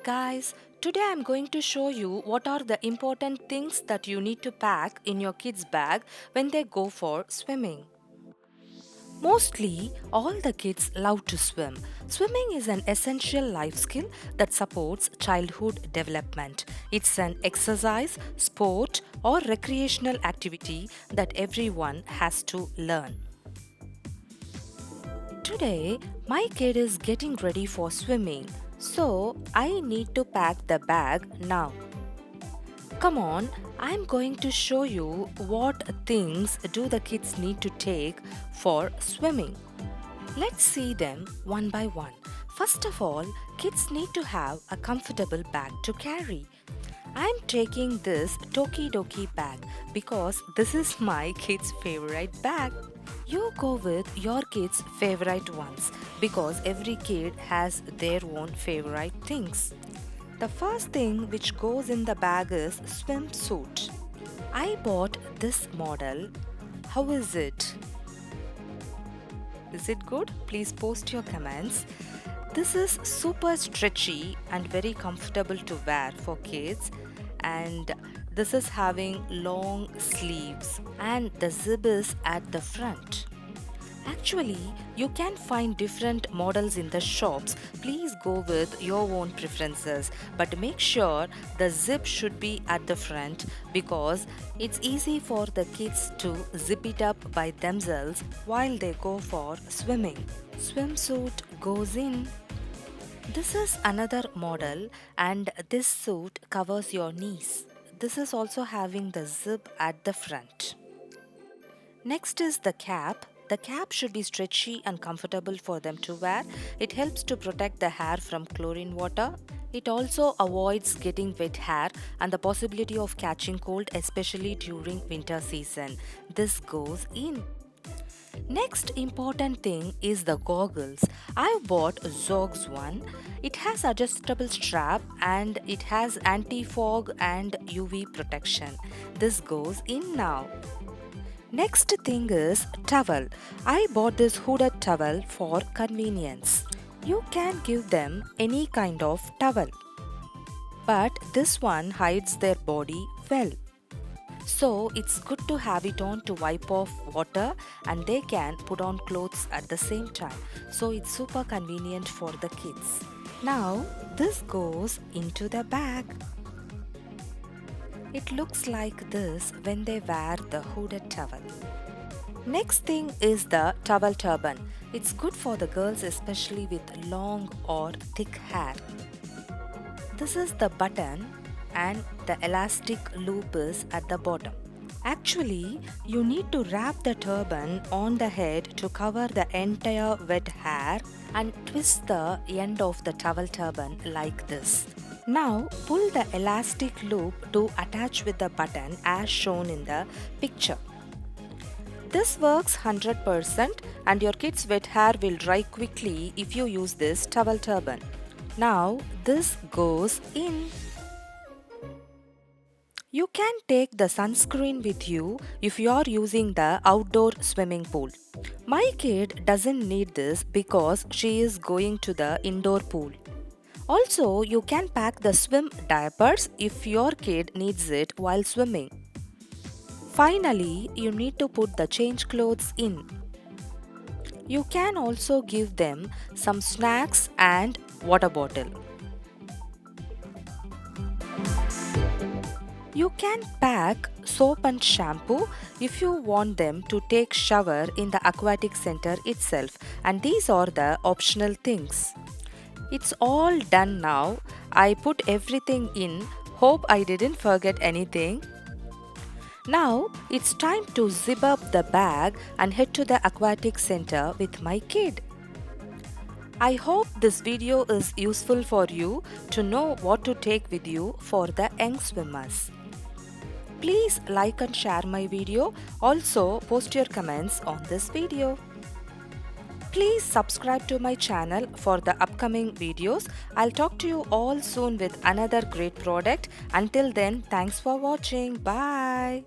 Guys, today I'm going to show you what are the important things that you need to pack in your kids' bag when they go for swimming. Mostly, all the kids love to swim. Swimming is an essential life skill that supports childhood development. It's an exercise, sport, or recreational activity that everyone has to learn. Today, my kid is getting ready for swimming, so I need to pack the bag now. Come on, I'm going to show you what things do the kids need to take for swimming. Let's see them one by one. First of all, kids need to have a comfortable bag to carry. I'm taking this Toki Doki bag because this is my kid's favorite bag. You go with your kids' favorite ones because every kid has their own favorite things. The first thing which goes in the bag is swimsuit. I bought this model. How is it? Is it good? Please post your comments. This is super stretchy and very comfortable to wear for kids, and this is having long sleeves and the zip is at the front. Actually, you can find different models in the shops. Please go with your own preferences, but make sure the zip should be at the front because it's easy for the kids to zip it up by themselves while they go for swimming. Swimsuit goes in. This is another model, and this suit covers your knees. This is also having the zip at the front. Next is the cap. The cap should be stretchy and comfortable for them to wear. It helps to protect the hair from chlorine water. It also avoids getting wet hair and the possibility of catching cold, especially during winter season. This goes in. Next important thing is the goggles. I bought Zog's one. It has adjustable strap and it has anti-fog and UV protection. This goes in now. Next thing is towel. I bought this hooded towel for convenience. You can give them any kind of towel, but this one hides their body well. So it's good to have it on to wipe off water and they can put on clothes at the same time. So it's super convenient for the kids. Now this goes into the bag. It looks like this when they wear the hooded towel. Next thing is the towel turban. It's good for the girls especially with long or thick hair. This is the button and the elastic loop is at the bottom. Actually, you need to wrap the turban on the head to cover the entire wet hair and twist the end of the towel turban like this. Now pull the elastic loop to attach with the button as shown in the picture. This works 100% and your kids' wet hair will dry quickly if you use this towel turban. Now this goes in. You can take the sunscreen with you if you are using the outdoor swimming pool. My kid doesn't need this because she is going to the indoor pool. Also, you can pack the swim diapers if your kid needs it while swimming. Finally, you need to put the change clothes in. You can also give them some snacks and water bottle. You can pack soap and shampoo if you want them to take shower in the aquatic center itself, and these are the optional things. It's all done now. I put everything in. Hope I didn't forget anything. Now it's time to zip up the bag and head to the aquatic center with my kid. I hope this video is useful for you to know what to take with you for the young swimmers. Please like and share my video. Also post your comments on this video. Please subscribe to my channel for the upcoming videos. I'll talk to you all soon with another great product. Until then, thanks for watching. Bye.